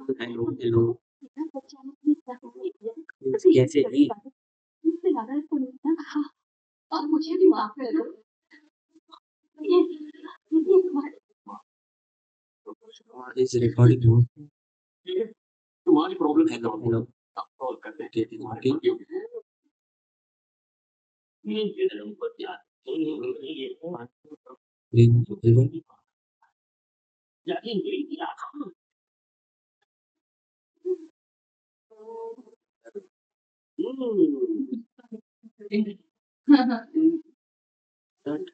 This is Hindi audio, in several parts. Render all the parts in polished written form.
हेलो हेलो कैसे हैं? और मुझे भी माफ कर दो। ये इज रिकॉर्डिंग हो तुम्हारी प्रॉब्लम हेलो हेलो सॉल्व करते हैं। ठीक है ठीक ग्रीन एवन डॉट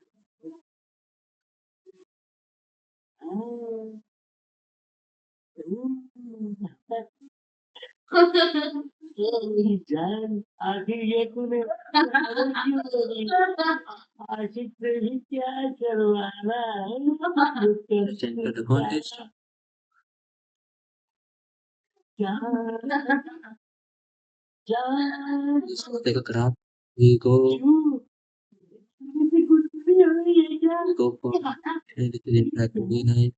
जान आखिर ये तूने आशिक से भी क्या करवाना सेंटर द कॉन्टेस्ट इसको देखो खराब we go for editing back to we night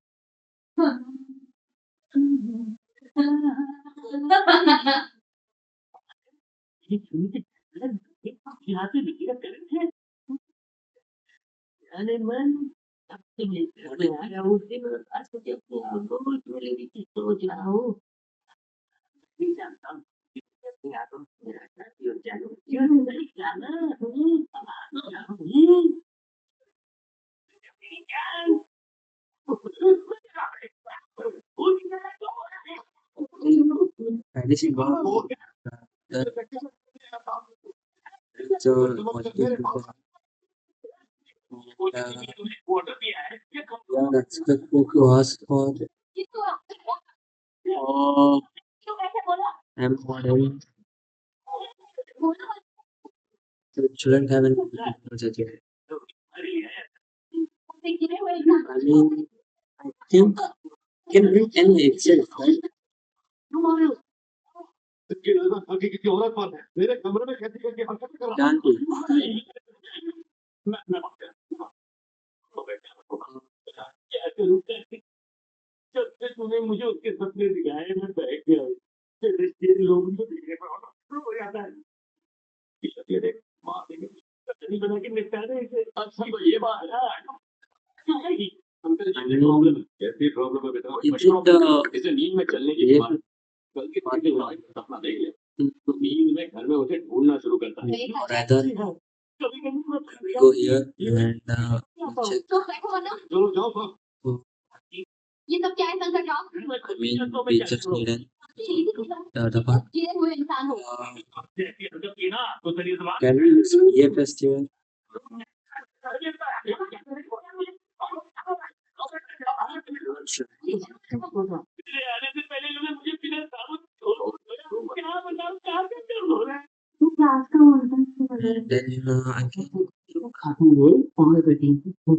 अरे मन अब तुम आया उस दिन आज तो जब बहुत मेरी की सोच रहा हूँ नहीं जानता हूँ या तो मेरा साथी हो जानो क्यों नहीं जाना पहले से बहुत जो positive yeah that's good to ask for I'm model so it shouldn't have any such a I mean I think can read any itself right किसी औरत पर है मेरे कमरे में कैसे करके हरकत कर रहा can't be मैं क्या करूं जब से तूने मुझे उसके सपने दिखाए मैं बैठ गया तेरे लोग मुझे देखने पर हो जाता है ये देख माँ देखे चटनी बना के निपटा दे इसे अच्छा तो ये बात है कैसी प्रॉब्लम है बेटा इसे नींद में चलने की बात कल की पार्टी सपना देख ले तो नींद में घर में उसे ढूंढना शुरू करता है rather go here and check चलो जाओ ये सब क्या है संकट Rao? I mean we just need an the part गिरे हुए इंसान हो। can we use ये festival sure तू क्लास का वर्णन and then I can खाते हुए और बेटी को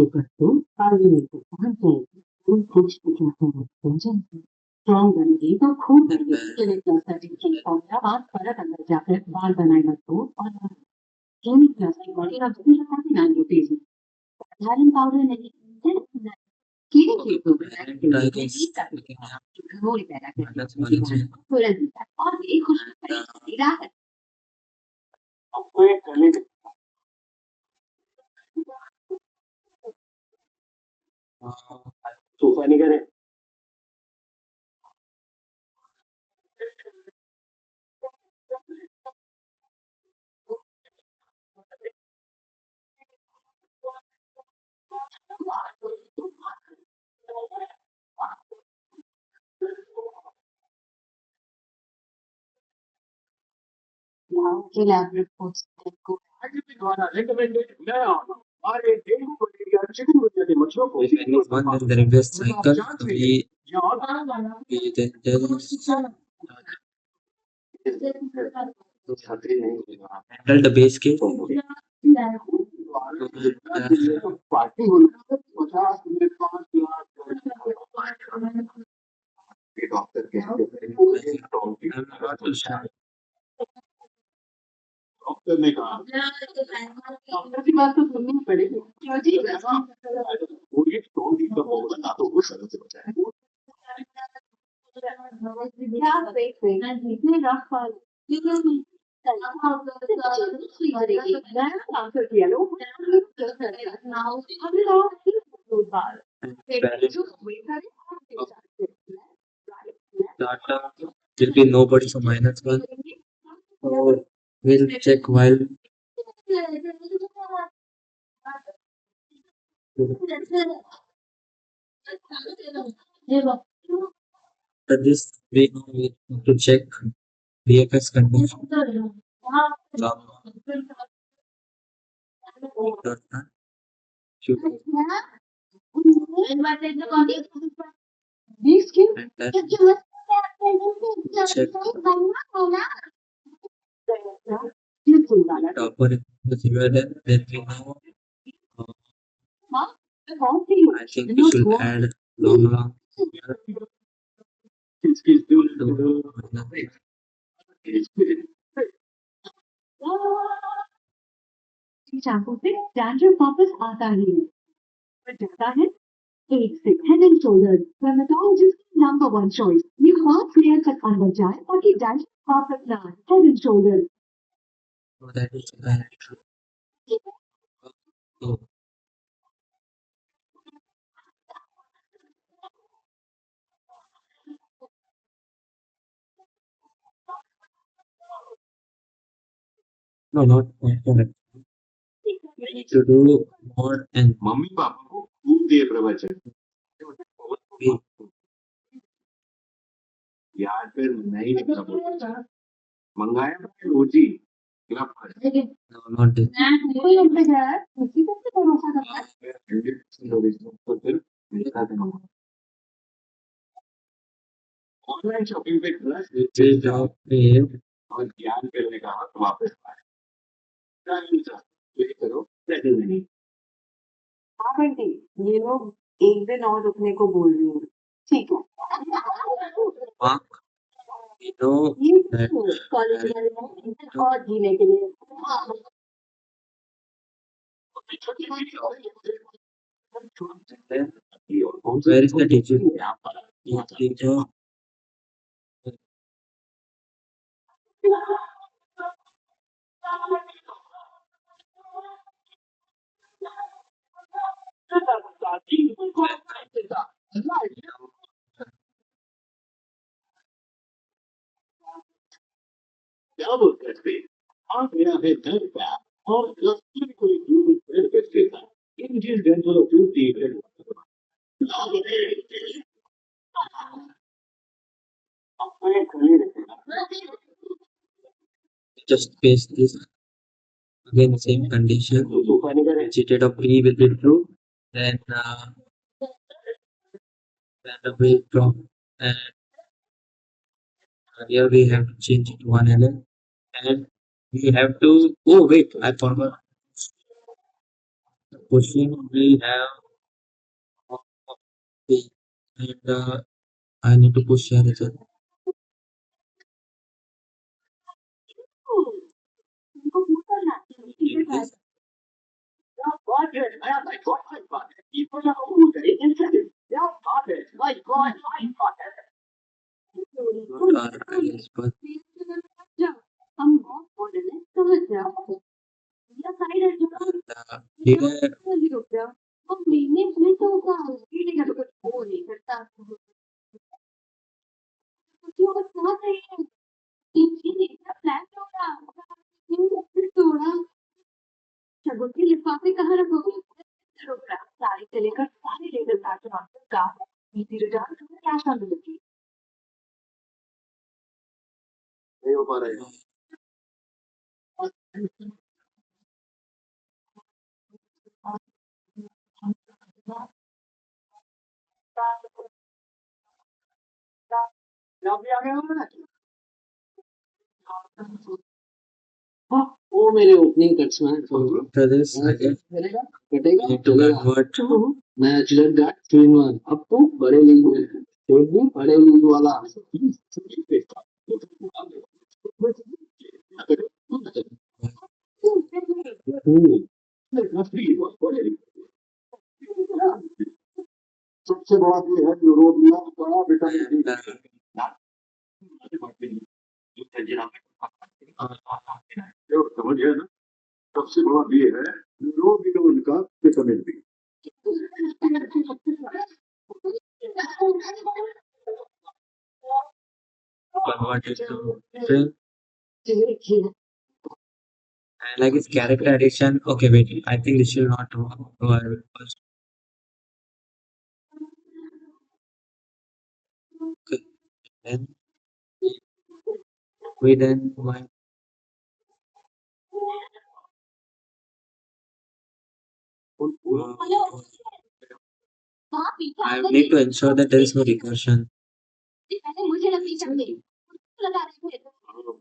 करते आगे को पहुंच जाएगी तुम कुछ टेंशन स्ट्रॉन्ग बनेगी तो खूब सर्टिफिकेट और बात परत अंदर जाकर बाल बनाएगा तो और केमिक प्लास्टिक बॉडी का भी काफी नाम होती है साधारण पाउडर नहीं कीड़े की I guess we can have घमोरी पैदा that's करती one है तुरंत और एक खुश राहत सोफा नहीं करे के लैब रिपोर्ट्स को द्वारा रिकमेंडेड नया हमारे डेंगू मलेरिया चिकनगुनिया के मच्छरों को if anyone in the reverse cycle we then छतरी नहीं handle the base case party होना 50 मिनट 5 लाख डॉक्टर के डॉक्टर ने कहा डॉक्टर की बात तो सुननी पड़ेगी क्यों जी वो ये स्टोन की कम होगा ना तो वो शरीर से बचाए इतने रफ वाले आंसर किया लो data will be nobody, so -1. So we'll check while after this we have to check VFX condition. Shoot These kids and then check topper is here, then we know I think we should add long here to shampoo से डैंड्रफ वापस आता ही है पर जाता है एक से head and shoulder dermatologist number one choice ये 5 लेयर तक अंदर जाए ताकि डैंड्रफ वापस ना आए head and shoulder so that is so no, not correct. To do more and mummy papa को खूब दिए प्रवचन we यार फिर नहीं निकला बोलता मंगाया मैंने रोजी क्लब पर no, not this. कोई लग रहा है उसी पर से भरोसा करता है 100% रोजी तो फिर मिलता था ऑनलाइन शॉपिंग पे class Which is job pay और ज्ञान करने का हक वापस आए ये करो सेटल नहीं हाँ बंटी ये लोग एक दिन और रुकने को बोल रही हैं ठीक है mark. We know ये that कॉलेज और जीने के लिए then where is the teacher? Teacher क्या बोल करते आ गया है घर का और कस्टमर को दूर बेनिफिट के साथ Indian dental Tutee just paste this again same condition. Cheated of pre will be true. Then the will drop and here we have to change it to 1 LN and we have to wait, I forgot pushing we have and I need to push here as well. उनको पूछा ना It is not our ideas, but हम बहुत मॉडर्न है समझ जाओ या साइड है here रुक जाओ और महीने में तो का रीडिंग है तो कुछ हो नहीं करता क्यों समझ रही है इंजीनियर का प्लान होगा फिर थोड़ा शगुन के लिफाफे कहाँ रखोगे साड़ी से लेकर सारे लेकर कार्टून का नीति रिटर्न कैश ऑन डिलीवरी नहीं हो पा रहा है वो मेरे ओपनिंग कट्स में after this again कटेगा need to convert मैं चिलर गार्ड 3-1 अब तो बड़े लीग में है भी बड़े लीग वाला सबसे बड़ा ये है यूरोप में बड़ा विटामिन डी जो समझ गया ना, सबसे बड़ा ये है उनका vitamin B. converted to film. And like his character addiction. Okay, wait. I think this should not work. So I will first. Okay. Then we then my I need to ensure that there is no recursion. मुझे लगनी चाहिए लगा रहे थे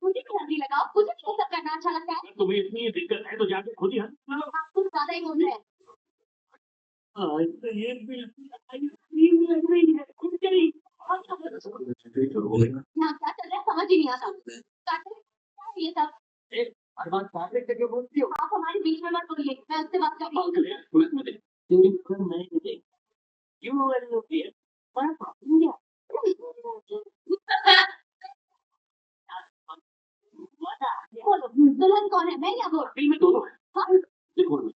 मुझे क्यों नहीं लगा मुझे क्यों सब करना अच्छा लगता है तुम्हें इतनी दिक्कत है तो जाके खुद ही हल करो। आप कुछ ज्यादा ही बोल रहे हैं आज तो ये भी लग रही है खुद चली। यहाँ क्या चल रहा है समझ ही नहीं आता क्या ये सब हर बात कार्तिक से क्यों बोलती हो? आप हमारे बीच में मत बोलिए मैं उससे बात कर रही हूँ क्यों ऐसी होती है? बड़ा प्रॉब्लम क्या बोलो दुल्हन कौन है मैं या वो दिल में दोनों है। हाँ, देखो एक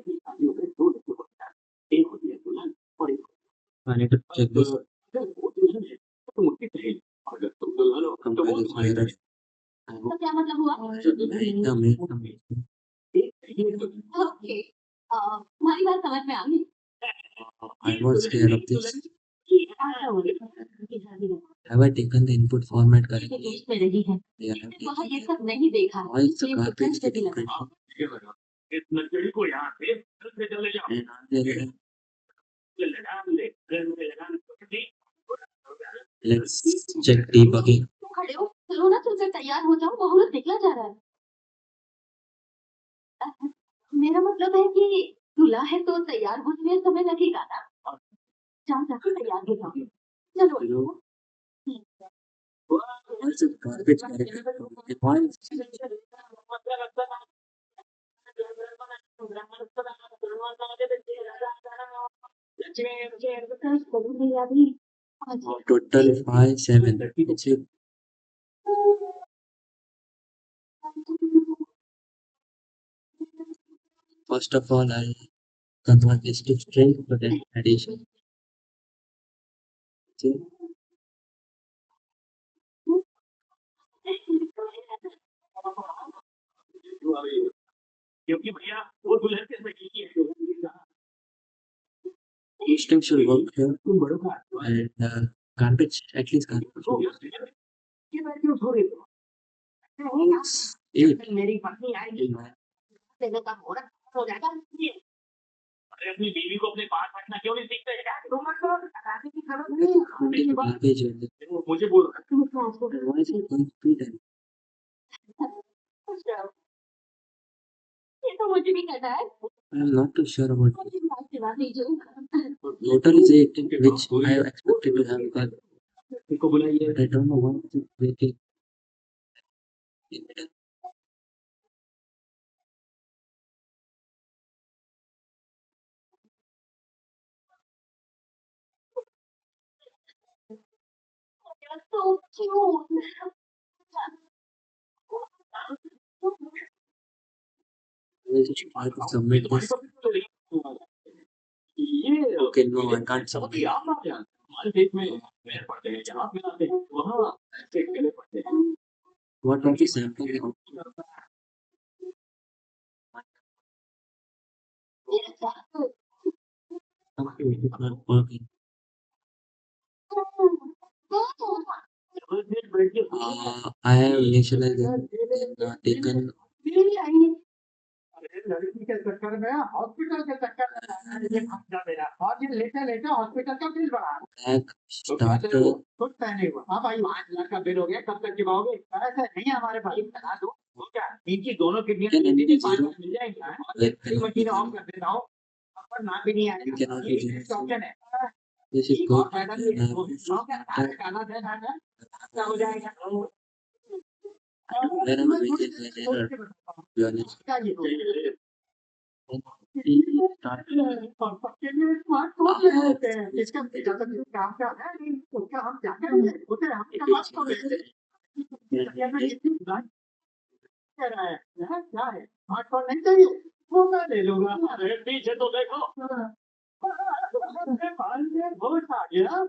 ही शादी होते दो लड़के होते हैं, एक होती है दुल्हन और एक I need to check this. अगर वो दुल्हन है तो तुम उसकी सहेली, अगर तुम दुल्हन हो तो वो Compare this तुम्हारी mirror. तो क्या मतलब हुआ एक सहेली है तो ओके हमारी बात समझ में आ गई I was scared of this. अच्छा हुआ कि शादी में Have I taken the input format के correctly? देश में रही है Yeah, I have वहाँ taken ये it. सब नहीं देखा Why is the इसलिए garbage डिफरेंस भी getting लगा printed? ये लगा इस लकड़ी को यहाँ से घर से चले जाओ, And on the other hand, लगाम ले घर में लगाम दी। let's check debugging. तुम खड़े हो चलो ना चलकर तैयार हो जाओ मुहूर्त निकला जा रहा है मेरा मतलब है कि दूल्हा है तो तैयार होने में समय लगेगा ना जाओ जाकर तैयार हो जाओ चलो Hello. Why is the garbage character? Why is total 5-7? It's it. First of all, I'll convert this to string for the addition. Okay. क्योंकि भैया वो दुल्हन के सही है String should work here. तुम बड़ों का And garbage, at least garbage. ये मैं क्यों छोड़ रही हूँ? Eight. मेरी पत्नी आएगी In my देने का मुहूर्त हो जाएगा अरे अपनी बीवी को अपने पास रखना क्यों नहीं सीखते हैं? तुम मत करो, राखी की खबर नहीं putting है। garbage in the वो मुझे बोल रहा है why is it going 3 times? ये तो मुझे भी करना है I'm not too sure about it. मुझे भी आपसे बात कीजिए Total is 8, which I expected to have got, इसको बुलाइए but I don't know why it's waiting. so cute I will just try to submit this. ये Okay, no, I can't बहुत submit. ही आम बात है हमारे देश में पैर पड़ते हैं जहाँ पे आते हैं वहाँ ऐसे गले पड़ते हैं What was the sample? Okay, it's not working. I have initialized and taken लड़की के चक्कर में हॉस्पिटल के चक्कर में ये फंस जा मेरा और ये लेटे लेटे हॉस्पिटल का बिल बढ़ा back starter. कुछ नहीं हुआ हाँ भाई 5 लाख का बिल हो गया कब तक चुकाओगे ऐसा नहीं है हमारे भाई बता दो वो क्या इनकी दोनों किडनियां Can any be 5 zero? Lakh मिल जाएंगी हाँ? Like तेरी मशीन ऑन कर देता हूँ पर ना भी नहीं You cannot आएगा be ये zero. ऑप्शन है This is एक good. और फायदा भी है वो This शौक है is खाना देना है क्या हो जाएगा wherever we get an error, to be honest. क्या ये Start. और सबके लिए स्मार्टफोन ले लेते हैं इसका ज्यादा काम का है नहीं उसका हम क्या करेंगे उसे हम क्या बात कर रहे थे कह रहा है क्या है स्मार्टफोन नहीं चाहिए वो मैं ले लूंगा अरे पीछे तो देखो बहुत आ गया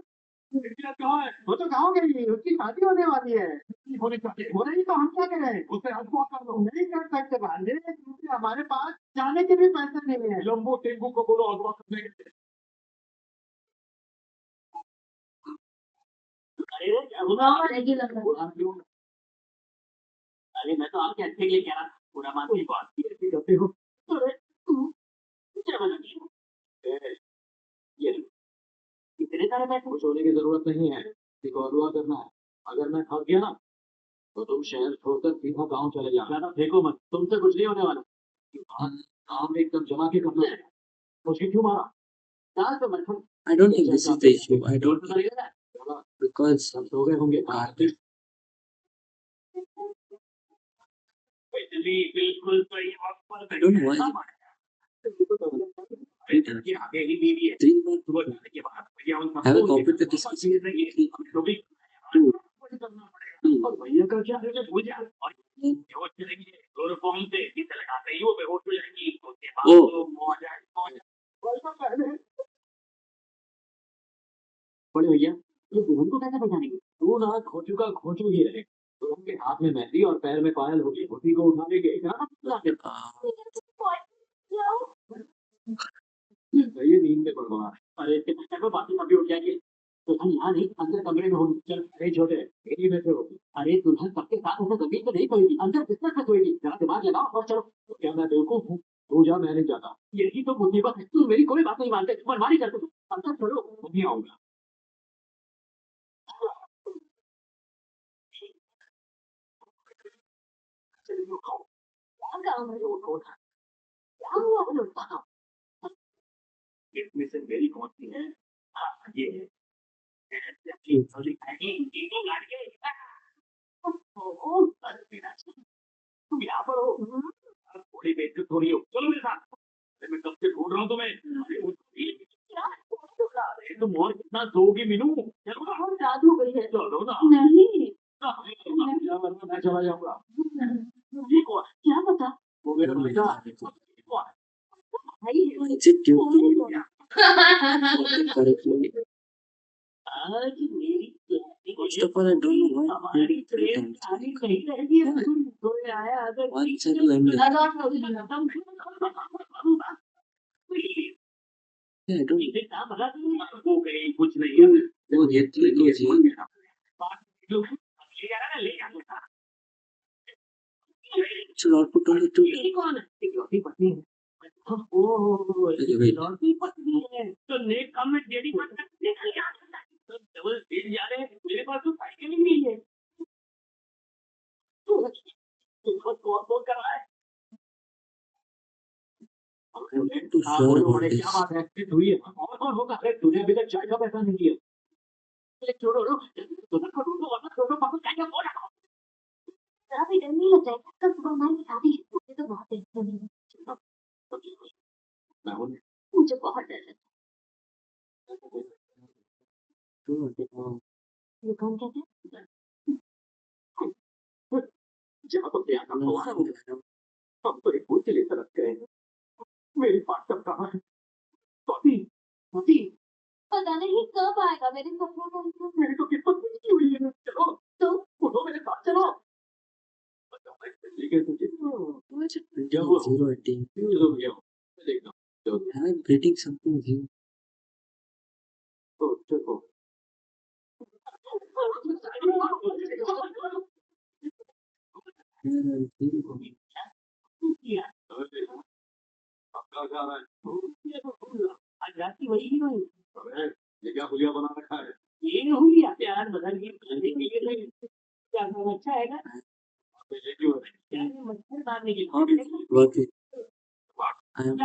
कहाँ है वो तो गाँव गई उसकी शादी होने वाली है होने चाहिए हो रही तो हम क्या करें उसे अगवा कर दो नहीं कर सकते भांजे क्योंकि हमारे पास जाने के भी पैसे नहीं है लंबू टेम्पू को बोलो अगवा करने के लिए अरे अरे मैं तो आपके अच्छे के लिए कह रहा था पूरा मान की बात ऐसी करते हो अरे क्या बना ये इतने सारे पैसे कुछ होने की जरूरत नहीं है देखो अगवा करना है अगर मैं थक गया ना तो तुम शहर छोड़कर सीधा गांव चले जाओ ज्यादा फेंको मत तुमसे कुछ नहीं होने वाला काम एकदम जमा के करना है मुझे क्यों मारा चाल तो मत I don't think this is the issue. I don't because सब सो गए होंगे garbage. बिजली बिल्कुल सही वक्त पर I don't know why. कि आगे ही बीवी है 3 months सुबह जाने के बाद भैया उन have a सबको computer discussion. तो भी 2. और भैया का क्या है भूल जा और बेहोश चलेगी क्लोरोफॉर्म से इसे लगाते ही वो बेहोश हो जाएगी उसके बाद ओ। तो मौज वैसा पहले बड़े भैया ये दुल्हन को कैसे पहचानेंगे तू ना खोचू का खोचू ही रहे दुल्हन के हाथ में मेहंदी और पैर में पायल होगी धोती को उठाने के क्या ये नींद में बड़बड़ा अरे इसके चक्कर में बाकी सभी उठ जाएंगे दुल्हन यहाँ नहीं अंदर कमरे में होगी चल अरे छोटे यही में से होगी अरे दुल्हन सबके साथ ऐसे जमीन पे नहीं सोएगी अंदर बिस्तर पे सोएगी जरा दिमाग लगाओ और चलो तो क्या मैं बेवकूफ हूँ तू जा मैं नहीं जाता यही तो मुसीबत है तू मेरी कोई बात नहीं मानते मनमानी करते तू अंदर चलो मैं नहीं आऊंगा इसमें से मेरी कौन सी है हाँ ये है तुम यहाँ पर हो थोड़ी बेइज्जत हो रही हो चलो मेरे साथ अरे मैं कब से ढूंढ रहा हूँ तुम्हें अरे तुम और कितना सोओगी मीनू चलो ना रात हो गई है चलो ना नहीं मैं चला जाऊंगा ये कौन क्या पता वो मेरा बेटा Is it due to working correctly? आज मेरी First of all, I don't know why हमारी I did ट्रेन it. खाली नहीं रहेगी कोई आया अगर Once I do end it. Yeah, I don't. हो गई कुछ नहीं है Oh, yet three goes here. Should output only 2. इकलौती पत्नी है ओह इकलौती पत्नी है तो नेक काम में डेडी मत निकल गया तो डबल सीट जा रहे हैं मेरे पास तो साइकिल ही नहीं है तुमको कौन कर रहा है I'm not too sure about क्या this. बात है एक्सिडेंट हुई है और कौन होगा अरे तूने अभी तक चाय का पैसा नहीं दिया अरे छोड़ो तुम्हें को ढूंढो वरना छोड़ो पापा क्या क्या बोला जरा भी डर नहीं लगता है कल सुबह हमारी शादी है मुझे तो बहुत टेंशन है मुझे बहुत डर लगता है ये कौन कहते हैं जहाँ तो प्यार का फवारा हो गया हम तो एक भूत के लिए तरस गए मेरी बात कब कहाँ है स्वाति स्वाति पता नहीं कब आएगा मेरे सपनों में मेरी तो किस्मत नहीं हुई है चलो तो उठो मेरे साथ चलो ठीक है तुझे Why is it क्या printing हुआ 018? चलो भैया मैं देखता हूँ I'm printing something new. तो चलो Here I'm thinking. आज रात की वही ही नहीं ये क्या हुलिया बना रखा है ये हुलिया प्यार बदल के क्या अच्छा है ना ये क्यों है क्या ये मच्छर मारने के How is it working? I am.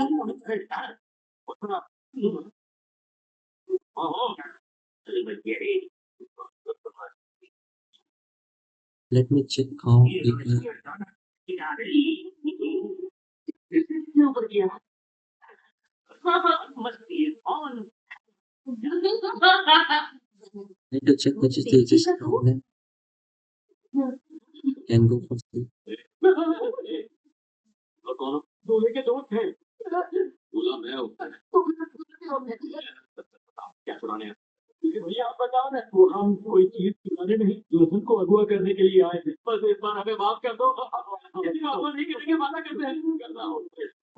Let me check how people. Need to check which is the existing problem. can go for sleep. और कौन दूल्हे के दोस्त हैं दूल्हा मैं हूँ क्या चुराने हैं भैया आप बताओ ना वो हम कोई चीज चुराने नहीं दुल्हन को अगवा करने के लिए आए थे बस इस बार हमें माफ कर दो यदि वापस नहीं करेंगे वादा करते हैं करना हो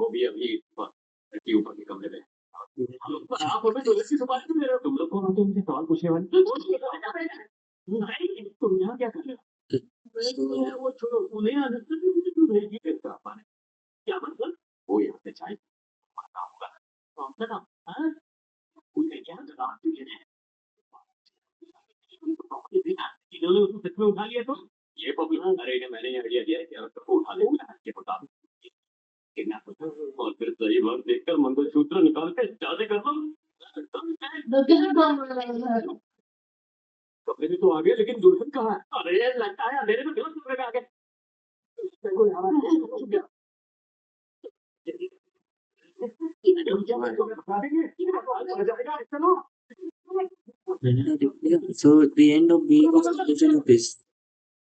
वो भी अभी लड़की ऊपर के कमरे में आप हमें दुल्हन की सुपारी क्यों दे रहे हो तुम लोग कौन होते हो मुझे सवाल पूछने वाले नहीं तुम यहाँ क्या कर रहे हो वो छोड़ो उन्हें क्यों भेजी पाने क्या मतलब वो यहाँ से चाय मांगा होगा कौन सा काम हाँ उन्हें क्या जवाब तुझे इन्होंने उसको सच में उठा लिया तो ये पब्लिक अरे ने मैंने आइडिया दिया है कि उसको उठा लेंगे के मुताबिक किडनैप और फिर सही वक्त देखकर मंगलसूत्र निकाल के शादी कर दो कपड़े में तो आ गए लेकिन दुल्हन कहाँ है अरे लगता है अंधेरे में गलत कपड़े में आ गए देखो यार So the end of being a solution of this,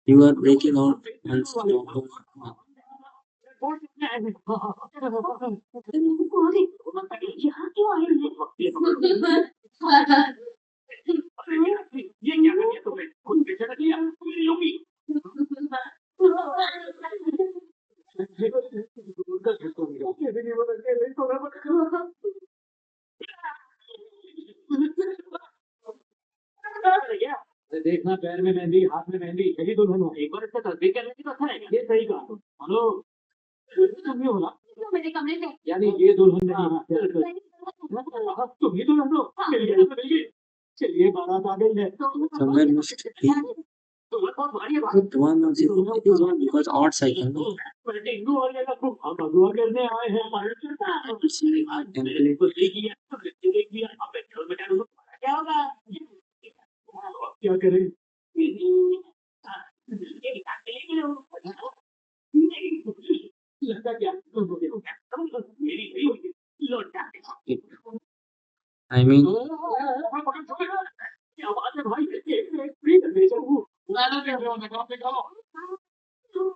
you are breaking out and stop. यहाँ क्यों आए हैं? ये क्या कर दिया तुमने खुद बेचा कर लिया मेरी लोगी देखना पैर में मेहंदी हाथ में मेहंदी यही दुल्हन हो एक बार इसका तस्वीर करने की तो अच्छा रहेगा ये सही कहा हेलो तुम ही हो ना मेरे कमरे में यानी ये दुल्हन नहीं तुम ही दुल्हन हो मिल गई चलिए बारात आ गई है Somewhere must be दुल्हन बहुत भारी है good one or zero. It is one because odd cycle. No? Dengue और ये सब हम अगवा करने आए हैं Template. क्या होगा क्या करें लगता क्या I mean, क्या बात है भाई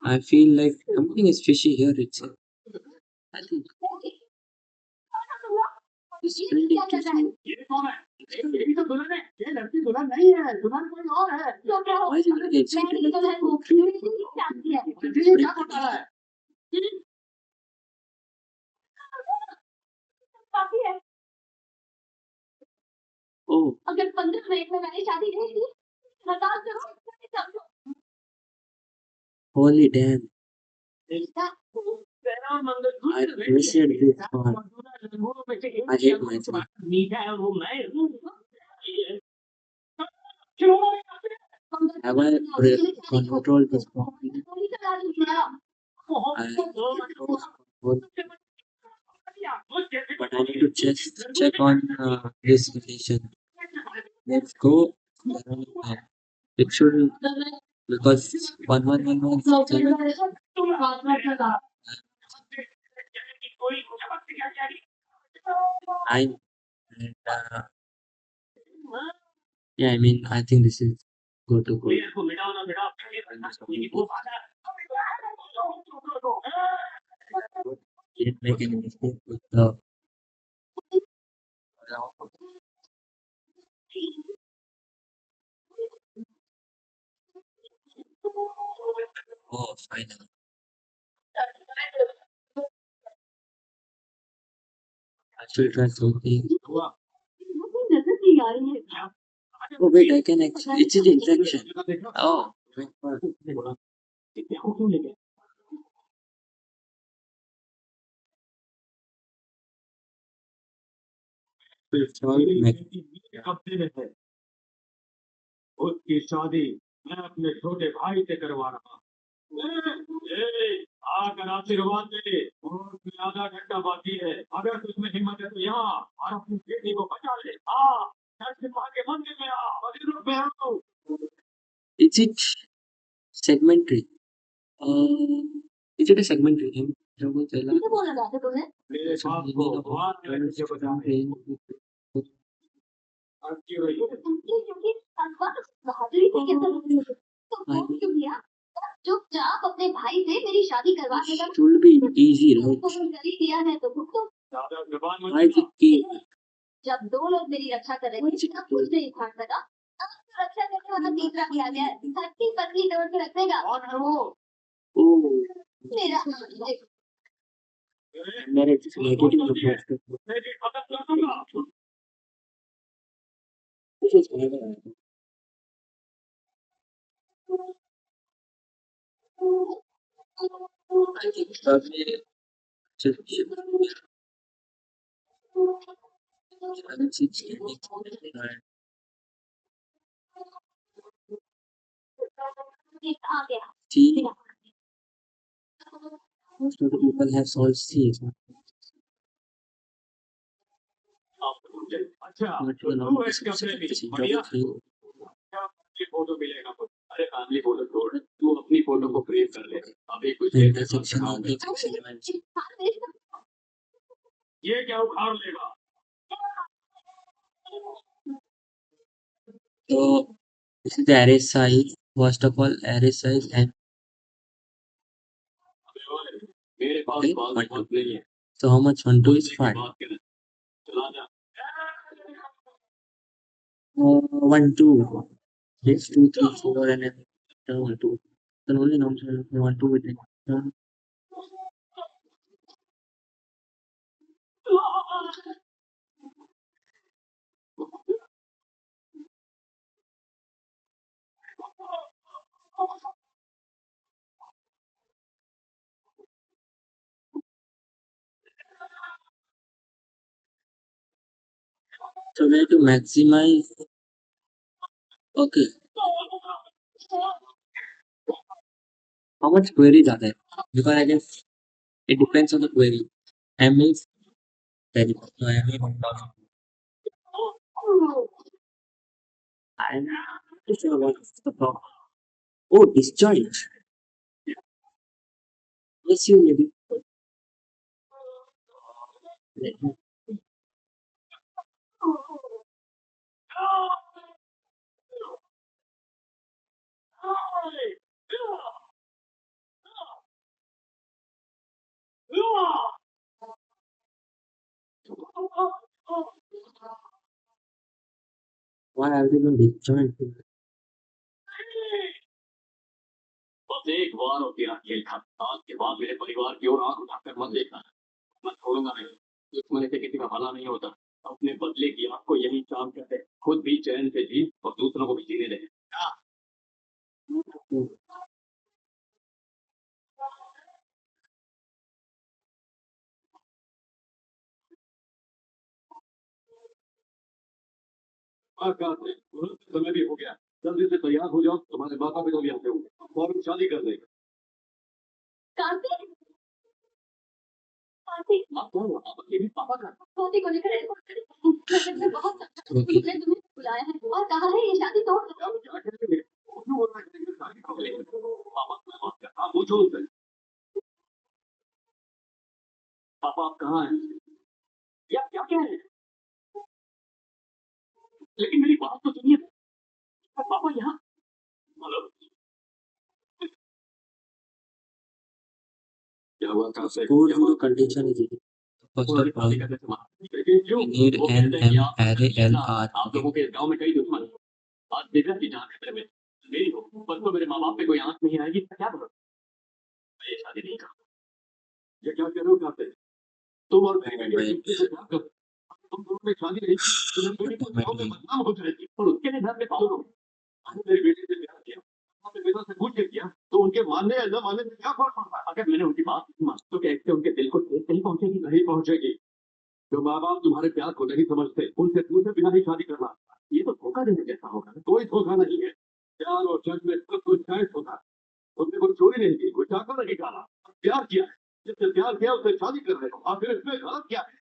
I feel like something is fishy here itself. I think this building is so. ये कौन है ये तो दुल्हन है ये लड़की दुल्हन नहीं है दुल्हन कोई और है तो क्या Why is it get मैं तो है वो क्या घोटाला है काफी है Oh, अगर 15 मिनट में मैंने शादी नहीं की बता करो समझो holy damn. रिश्ता I appreciate this part. I hate myself. मीठा है वो मैं Have I controlled this properly? I but I need to just check on this relation. Let's go. It should because 1111 I and yeah, I mean I think this is go to go. Didn't make any mistake with the oh finally. I should try something. नजर नहीं आ रही है Oh wait, I can actually it's an infection. Oh, it's all कब्जे में है उसकी शादी मैं अपने छोटे भाई से करवा रहा हूँ आकर आशीर्वाद दे और आधा घंटा बाकी है अगर तुझमें हिम्मत है तो यहाँ और अपनी बेटी को बचा ले हाँ के मंदिर में आ मंदिर में आओ is it segmentary? Is it a segmentary thing? किसे बोला जाता तुमने मेरे बाप को भगवान ने तुझे बचाए अच्छी रही क्योंकि बहादुरी से कहता तो क्यों किया चुपचाप अपने भाई से मेरी शादी करवा देगा। should be easy, right? तो कर ही दिया है तो भुगतो। ज्यादा जुबान मत Why is it key? जब दो लोग मेरी रक्षा कर रहे थे तब कुछ नहीं उखाड़ सका। अब तो रक्षा करने वाला तीसरा भी आ गया है। धरती पतली तोड़ के रख देगा। कौन है वो? Oh, मेरा marriage is negative approach to मैं भी खत्म कर दूंगा। this is never I think probably just आ गया। see most of the people have solved C's अच्छा but तो the तू normal है इसका description of प्रेमी the बढ़िया। geography फैमिली फोटो मिलेगा कुछ। अरे फैमिली फोटो छोड़, तू अपनी फोटो को फ्रेम कर ले। अभी कुछ the देर में intersection बात of the section events. ये क्या उखाड़ लेगा? So this is the array size. First of all, array size and अबे ओए, मेरे पास okay, बात 1 बहुत 2. नहीं है। So how much 1 2 is बोलने की 5. बात कर, चला जा। 1 2. This 2 3 4 and then 1 2. The only numbers are 1 2 with it. So we have to maximize. Okay. How much queries are there? Because I guess it depends on the query. M is very much. So M is 1000. I'm not sure what's the problem. Oh, disjoint. Yes, you maybe. Let me- Why are they going disjoint? बस एक बार और तेरा खेल खत्म। आज के बाद मेरे परिवार की ओर आंख उठाकर मत देखना। मैं छोड़ूंगा नहीं। दुश्मनी से किसी का भला नहीं होता। अपने बदले की आग को यही चाम कहते हैं। खुद भी चैन से जी और दूसरों को भी जीने दे। आकाश है, तुरंत समय भी हो गया। जल्दी से तैयार हो जाओ, तुम्हारे माता पिता भी आते होंगे। फौरन शादी कर देगा। कार्तिक कार्तिक आप कौन हो? आप अकेली पापा का? धोती को लेकर मैंने बहुत Okay. मैंने तुम्हें बुलाया है और कहा है ये शादी तोड़ दो। क्या क्या कहते हैं? क्यों बोल रहे हैं कि शादी करो? पापा से बात कर। आप पूछो उनसे। पापा आप कहाँ हैं? या क्या कह रहे हैं? लेकिन मेरी बात तो सुनिए। पापा यहाँ। हेलो। क्या हुआ? कहाँ से? Code क्या हुआ? 0 condition is easy. First उन्होंने of all, शादी करने से मना किया। लेकिन क्यों? we need वो N कहते हैं कि M आप array L R. आप लोगों के गांव में कई दुश्मन हैं। आज दिव्या की जान खतरे में। मेरी हो, पर तो मेरे माँ बाप पे कोई आंच नहीं आएगी। क्या करो? मैं ये शादी नहीं करूँगा। ये क्या कह रहे हो? कहते तुम और मेरी बेटी एक दूसरे से प्यार करते हो। तुम दोनों ने शादी नहीं की तो मेरी बेटी पूरे गांव में बदनाम हो जाएगी और उसके लिए घर में पाओ लोग। मैंने मेरी बेटी से प्यार किया। अपने पिता से पूछ के किया तो उनके मानने या न मानने से क्या फर्क पड़ता है? अगर मैंने उनकी बात नहीं मानी तो क्या इससे उनके दिल को ठेस नहीं पहुंचेगी? नहीं पहुंचेगी। जो माँ बाप तुम्हारे प्यार को नहीं समझते उनसे पूछे बिना ही शादी करना ये तो धोखा देने जैसा होगा। कोई धोखा नहीं है। प्यार और जग में सब कुछ तय होता है। तुमने कोई चोरी नहीं की, कोई चाकर नहीं डाला। प्यार किया है। जिससे प्यार किया उससे शादी कर रहे हो। आखिर इसमें गलत क्या है?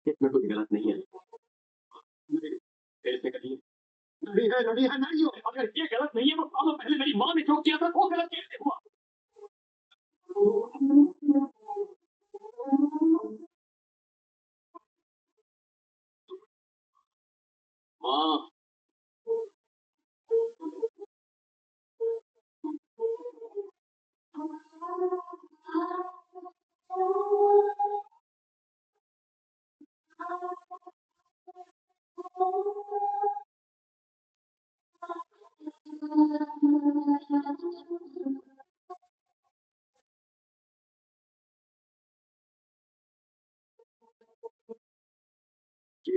इसमें कुछ गलत नहीं है। नहीं, ऐसे कहिए। नहीं है, नहीं है, नहीं हो। अगर ये गलत नहीं है तो सालों पहले मेरी माँ ने जो किया था वो गलत कैसे हुआ? माँ कि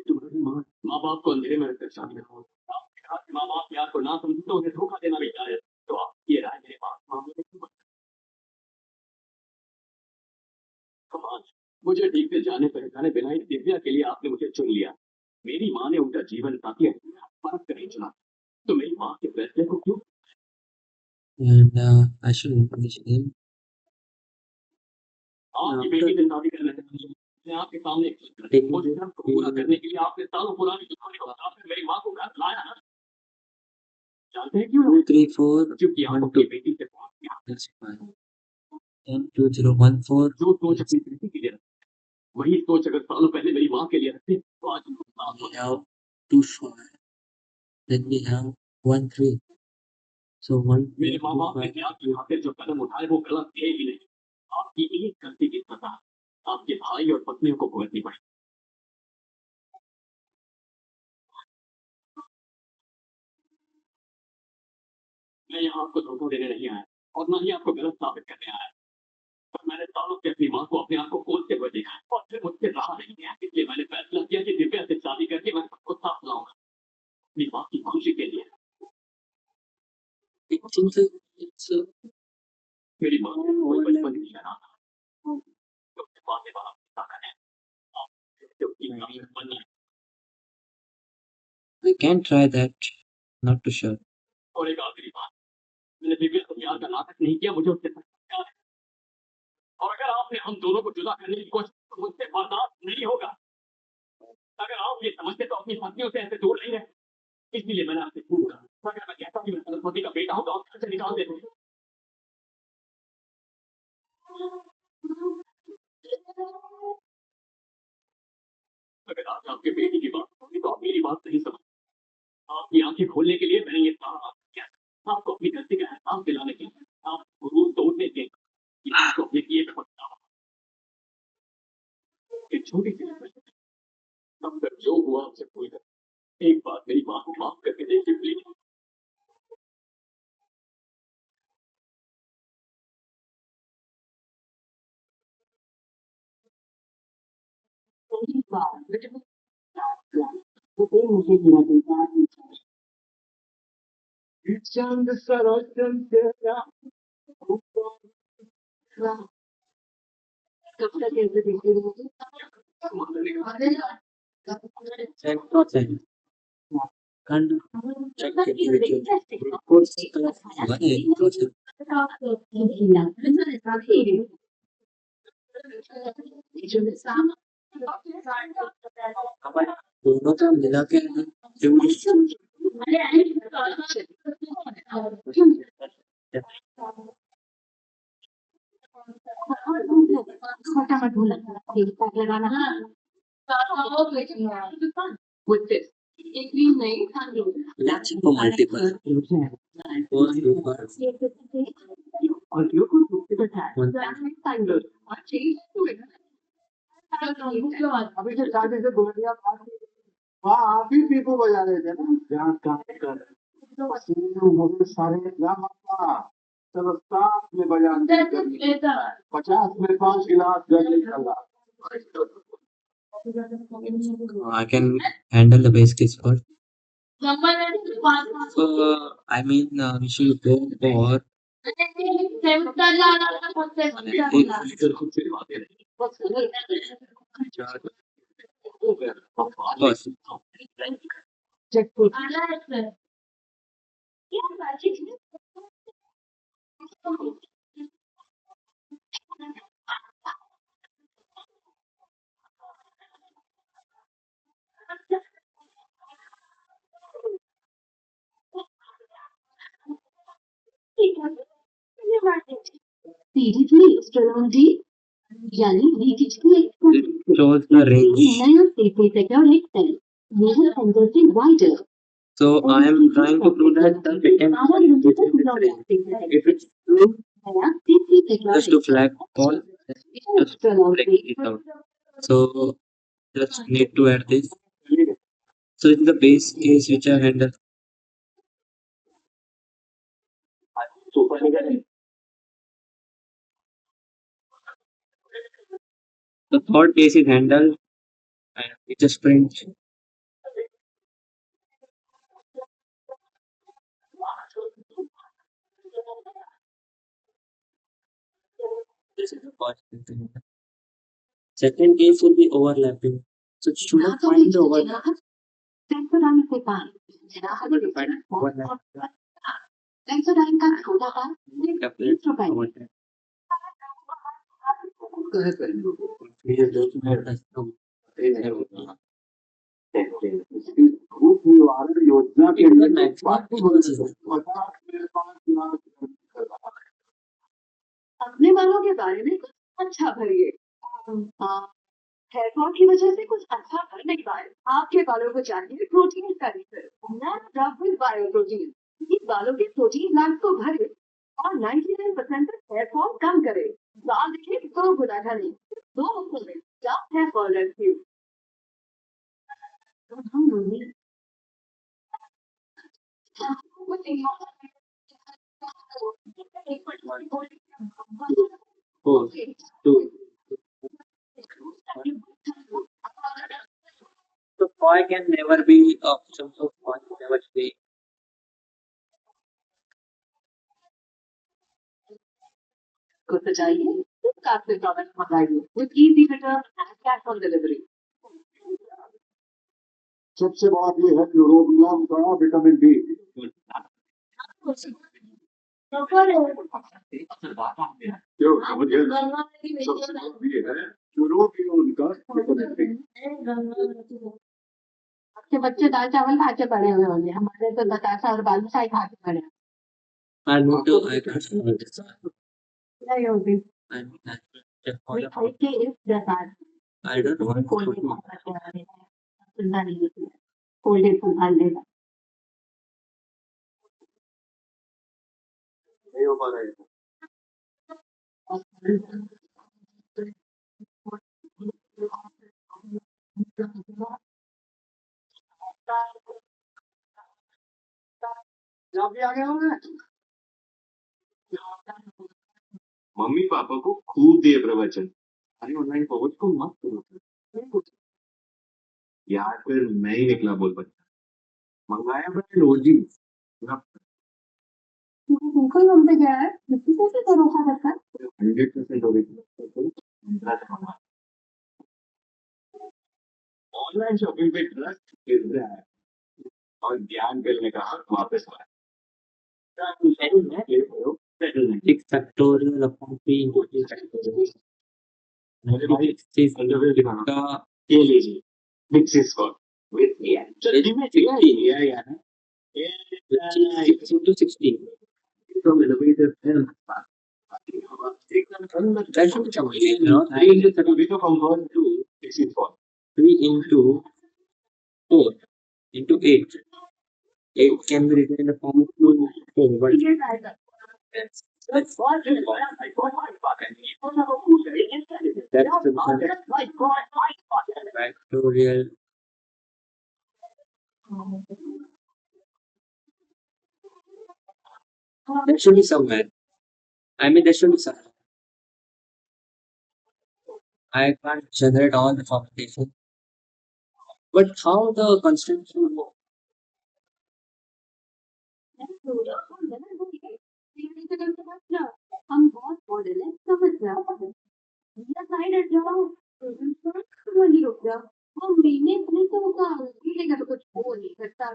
तुम्हारी माँ बाप को अंधेरे में रखकर शादी करो। आपने कहा कि माँ बाप प्यार को ना समझे तो उन्हें धोखा देना भी जायज। तो आपकी ये राय मेरे पास मामले में क्यों बदली? समाज मुझे ठीक से जाने पहचाने बिना ही दिव्या के लिए आपने मुझे चुन लिया। मेरी माँ ने उनका जीवन साथी फर्क कर नहीं चुना। तो मेरी माँ के फैसले को क्यों? And I should encourage him. आपकी बेटी से शादी करने से पहले मैं आपके सामने एक चीज रखी। उस शर्त को पूरा करने के लिए आपने सालों पुरानी दुश्मनी को हटाकर मेरी माँ को घर लाया ना। जानते हैं क्यों? 2, 3, 4, क्योंकि आप 1, अपनी 2. बेटी से बहुत प्यार That's fine. 10, 2, 0, 1, 4. जो सोच अपनी बेटी के लिए रखते, वही सोच अगर सालों पहले मेरी माँ के लिए रखते तो आज हम साथ We होते। have 2, 4. Then we have 1, 3. So 1, मेरे 4, माँ 2, बाप ने 5, प्यार की 3. खातिर जो कदम उठाए वो गलत थे ही नहीं। आपकी एक गलती की सजा आपके भाई और पत्नियों को भुगतनी पड़ी। मैं यहाँ आपको धोखा देने नहीं आया और न ही आपको गलत साबित करने आया। पर मैंने सालों से अपनी माँ को अपने आप को कोसते हुए देखा है और फिर मुझसे रहा नहीं गया। इसलिए मैंने फैसला किया कि दिव्या से शादी करके मैं सबको साथ लाऊंगा अपनी माँ की खुशी के लिए। I think it's मेरी माँ ने कोई बचपन नहीं जाना था। उसके पालने वाला ताकत है। आप उसकी ताकत बनी। I can try that. Not too sure. और एक आखिरी बात, मैंने दिव्या से प्यार का नाटक नहीं किया। मुझे उससे सच्चा प्यार है और अगर आपने हम दोनों को जुदा करने की कोशिश तो मुझसे बर्दाश्त नहीं होगा। अगर आप ये समझते तो अपनी पत्नियों से ऐसे दूर नहीं रहे। इसलिए मैंने आपसे पूछा, अगर मैं कहता कि मैं सरस्वती का बेटा हूँ तो आप घर से निकाल देते। अगर आज आपके बेटी की बात होगी तो आप मेरी बात नहीं समझ। आपकी आंखें खोलने के लिए मैंने ये कहा क्या आपको अपनी गलती का एहसास दिलाने के लिए, आप गुरूर तोड़ने के लिए, आपको अपने किए पे पछतावा। एक छोटी सी रिक्वेस्ट है, अब तक जो हुआ आपसे भूल कर एक बार मेरी माँ को माफ करके देखिए प्लीज। पहली बार मुझे मुझे दिया देता है। चंद सरोजन तेरा कब तक ऐसे देखते रहोगे? Check process. Can't check individual reports. One is process. दोनों का मिला के छोटा मत भूलना पैक लगाना। With this, एक भी नहीं खानी। matching for multiple. Four, two, five. और यो को रुकते बैठा One. अभी से शादी से गोलियां वहाँ आप ही पीपो बजा रहे थे ना। यहाँ काम कर मुझे सारे ग्राम चलो 7 में बजा 50 में 5 गिलास जल निकला। I can handle the base case first. So I mean, we should go for इधर खुद से बातें नहीं first. Check put. Seriously, Astrology? यानी लीकेज की It shows the range. नया safely secure excel major centre से wider So I am trying to prove that the patent is within this range. If it's true, नया safely secure just to flag call, just break it out. So just need to add this. So it's the base case which I handle. Sofa निकल The third case is handled and it's a sprint. This is the first thing. Second case will be overlapping. So student find the overlap. temporarily pan. Overlap. Sensodyne का छोटा पान Calculate 20 रुपए overlap. भूख निवारण योजना के लिए पार्टी Maximum 50 अपने बालों के बारे में कुछ अच्छा भरिए हेयर फॉल की वजह से कुछ अच्छा कर नहीं पाए आपके बालों को चाहिए प्रोटीन का रिफिल बायो प्रोटीन इस बालों के प्रोटीन लाइफ को भरे और 99% तक हेयर फॉल कम करे बाल दिखे तो गुना घने 2 हफ्तों में क्या hair fall rescue four, two. So phi can never be option. So phi can never be. को चाहिए कार्ड से प्रोडक्ट मंगाइए with easy return and cash on delivery सबसे बड़ा ये है यूरोबियम का विटामिन डी जो मुझे सबसे बड़ा ये है यूरोबियम का विटामिन डी आपके बच्चे दाल चावल खा के बड़े हुए होंगे हमारे तो बतासा और बालूशाही खा के बड़े हैं। I know to I can't solve this. नहीं होती I mean, मिठाई के इस प्रकार I don't want to cold put drink सुनना नहीं होती है कोल्ड ड्रिंक संभाल लेगा नहीं हो पा रहा है जब भी आ गया हूँ मैं मम्मी पापा को खूब दिए प्रवचन अरे ऑनलाइन पहुंच को मत करो यार फिर मैं ही निकला बोल बच्चा मंगाया मैंने रोजी बिल्कुल लंबे गया है किसी से भरोसा करता 100% हो गई ऑनलाइन शॉपिंग पे ट्रस्ट गिर रहा है और ज्ञान करने का हक वापस आया six factorial upon 3 into 3 factorial. मेरे भाई Six इंटरव्यू दिखाना का ये लीजिए मिक्स स्कोर विद एआई चलिए मैं दिया यार which is 6 into 16. from innovative health That should be no 3 into 30, we to convert to 64 3 into 4 into 8. 8 can be written in the form of 2 into 4. But that's the factorial. There should be some math. I mean, there should be some. I can't generate all the computation. But how the constraint should work? हम बहुत मॉडल है समझ जाओ ये साइड हट जाओ वही रुक जाओ वो महीने में तो होगा मिलेगा तो कुछ हो नहीं सकता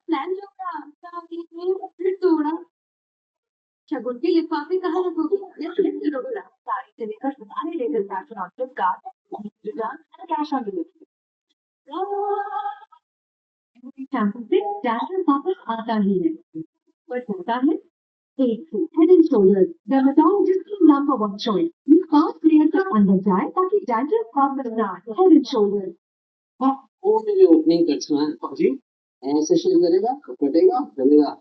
प्लान जो था फिर तोड़ा शगुन के लिफाफे कहाँ रखोगे साड़ी से लेकर सारे लेकर फैशन और Flipkart return cash on delivery shampoo से डैशर वापस आता ही है पर होता है एक से हेड एंड शोल्डर डर्मेटोलॉजिस्ट की नंबर 1 चॉइस ये 5 लेयर तक अंदर जाए ताकि डैंड्रफ वापस ना आए हेड एंड शोल्डर वो मेरी ओपनिंग करना है जी ऐसे शेयर करेगा कटेगा चलेगा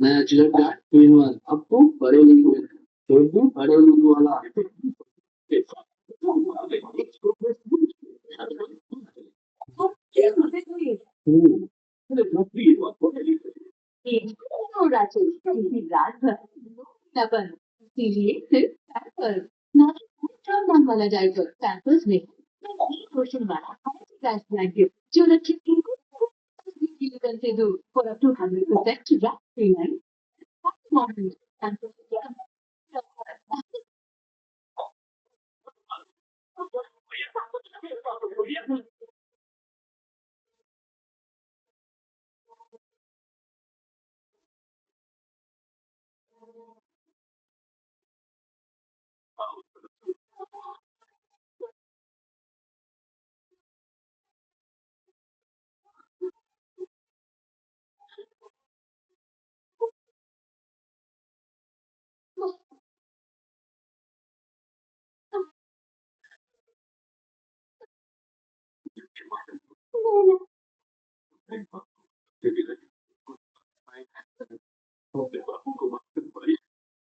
मैं चिलर का 2 in 1 अब तो बड़े लीग में छोड़ दूं बड़े लीग वाला Ooh. अरे नौकरी ये बात बोले नहीं थोड़ा चलती रात भर लबन इसीलिए सिर्फ पैम्पर्स ना कि टर्न वाला डायपर पैम्पर्स में क्वेश्चन वाला गैस ब्लैंकेट जो रखी थी को से दूर for up to 100% wrap cleaner modern Pampers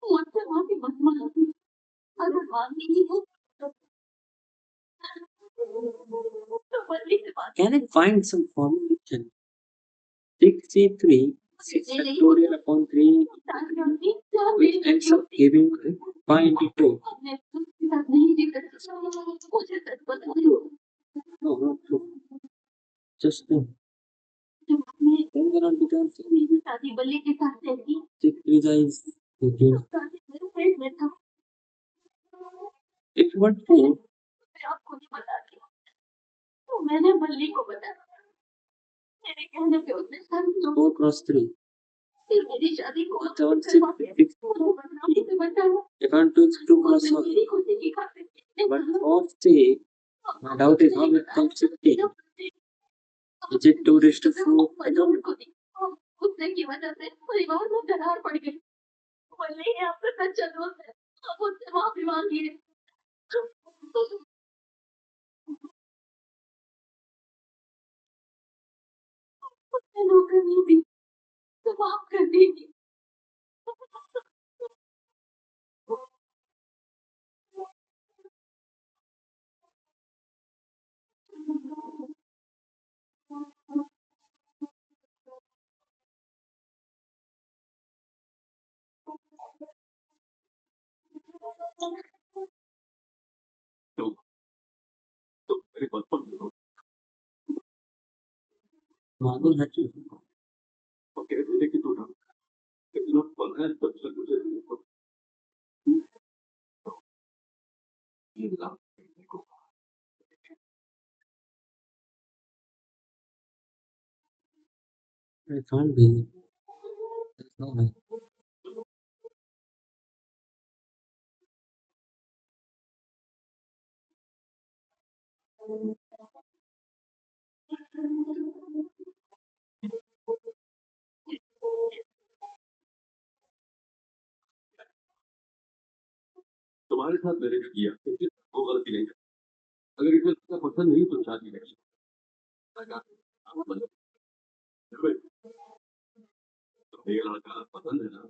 मुझसे माफी मत मांगो अगर मांगनी है तो बदली से बात Can I find some formulation? 6C3 6 factorial upon 3 which ends up giving 5 into 2. नहीं जी मुझे सच बता दो No, no, no. Just no. मैं Then there are because मेरी शादी बल्ले के साथ रहती 6 3 is okay. शादी मेरे पेट में था If you want to, मैं आपको नहीं बताती तो मैंने बल्ली को बताया मेरे कहने पे उसने सब जो 4 cross 3. फिर मेरी शादी को 7 6 6. मुझे बदनामी से बचाया If I want to, it's 2 cross 1. मेरी खुशी की खातिर But for say, my doubt is how it comes 15. Is it 2 raised to 4? I don't know. उसने की वजह से परिवार में दरार पड़ गई बल्ली ने आपसे सच्चा दोस्त है अब उससे माफी मांगी है उसने नौकर नहीं दी तो माफ कर देगी तो मेरे बचपन में Marble had to. वो कहते थे कि तू ना कितना पढ़ा है तब से मुझे ये लाभ देखने को I can't be. There's no way. तुम्हारे साथ मैंने जो किया वो गलती नहीं है अगर इसे इसका पसंद नहीं तो शादी नहीं तुम्हें ये लड़का पसंद है ना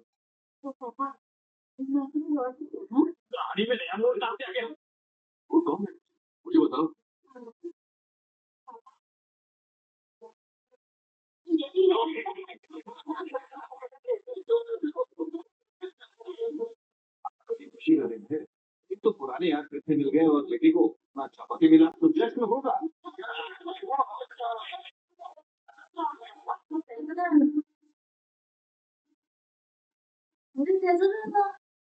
कहानी में नया मोड़ कहाँ से आ गया वो कौन है मुझे बताओ खुशी का दिन है एक तो पुराने यार फिर से मिल गए और बेटी को ना अच्छा पति मिला तो जश्न होगा मुझे कैसे लगा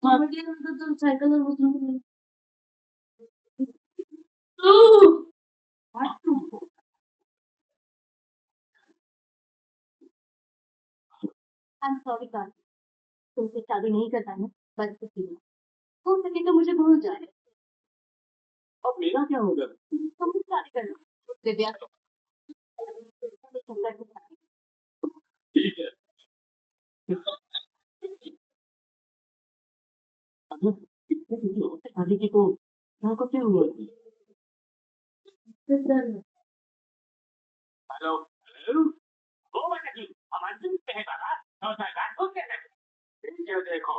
मामा के अंदर तो साइकिल और उसमें I'm sorry कान तुमसे शादी नहीं करना है बस किसी ने हो सके तो मुझे भूल जाए अब मेरा क्या होगा तुम शादी करना दिव्या शंकर के साथ ठीक है अगर इतने किसी और से शादी की तो यहाँ को क्या हुआ हेलो हेलो ओ बेटा जी हमारे दिन पे है बाबा तो सरकार को क्या है देखो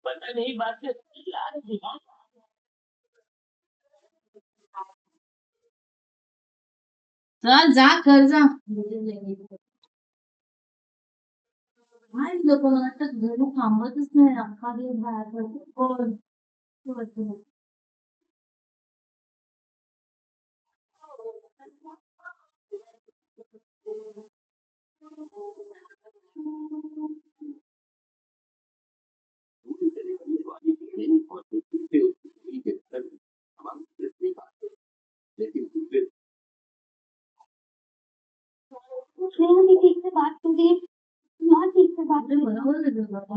पता नहीं बात से यार चल जा कर जा मुझे लेंगे भाई लोक तर घरी थांबतच नाही अख्खा दिवस बाहेर पडतो कोण स्नेहा भी ठीक से बात करिए माँ ठीक से बात अरे बरोबर आहे तुझं बाबा.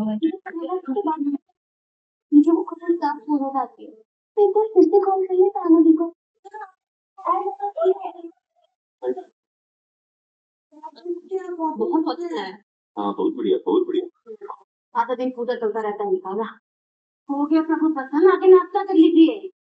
मुझे वो खुद साफ नजर आती है तो एक बार फिर से कॉल करिए तानवी को बहुत पसंद आहे हाँ बहुत बढ़िया बहुत बढ़िया आधा दिन पूजा चलता रहता है निकाला हो गया प्रभु प्रसन्न आके नाश्ता कर लीजिए